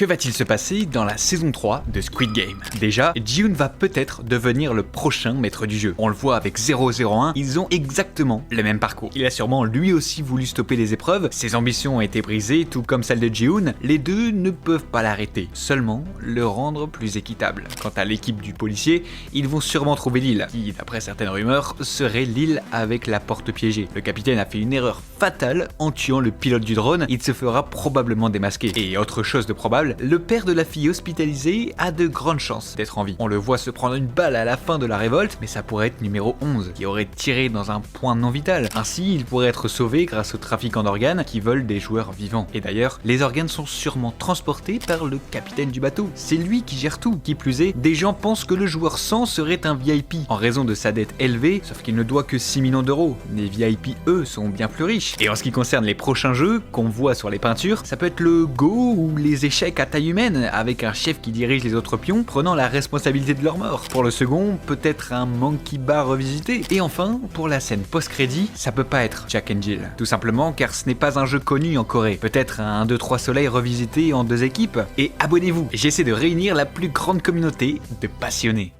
Que va-t-il se passer dans la saison 3 de Squid Game? Déjà, Ji-Hoon va peut-être devenir le prochain maître du jeu. On le voit avec 001, ils ont exactement le même parcours. Il a sûrement lui aussi voulu stopper les épreuves, ses ambitions ont été brisées, tout comme celles de Ji-Hoon. Les deux ne peuvent pas l'arrêter, seulement le rendre plus équitable. Quant à l'équipe du policier, ils vont sûrement trouver l'île, qui, d'après certaines rumeurs, serait l'île avec la porte piégée. Le capitaine a fait une erreur fatale en tuant le pilote du drone, il se fera probablement démasquer. Et autre chose de probable, le père de la fille hospitalisée a de grandes chances d'être en vie. On le voit se prendre une balle à la fin de la révolte, mais ça pourrait être numéro 11, qui aurait tiré dans un point non vital. Ainsi, il pourrait être sauvé grâce aux trafiquants d'organes qui veulent des joueurs vivants. Et d'ailleurs, les organes sont sûrement transportés par le capitaine du bateau. C'est lui qui gère tout. Qui plus est, des gens pensent que le joueur 100 serait un VIP, en raison de sa dette élevée, sauf qu'il ne doit que 6 millions d'euros. Les VIP, eux, sont bien plus riches. Et en ce qui concerne les prochains jeux qu'on voit sur les peintures, ça peut être le Go ou les échecs à taille humaine, avec un chef qui dirige les autres pions, prenant la responsabilité de leur mort. Pour le second, peut-être un Monkey Bar revisité. Et enfin, pour la scène post-crédit, ça peut pas être Jack and Jill. Tout simplement car ce n'est pas un jeu connu en Corée. Peut-être un 1-2-3 Soleil revisité en 2 équipes. Et abonnez-vous, j'essaie de réunir la plus grande communauté de passionnés.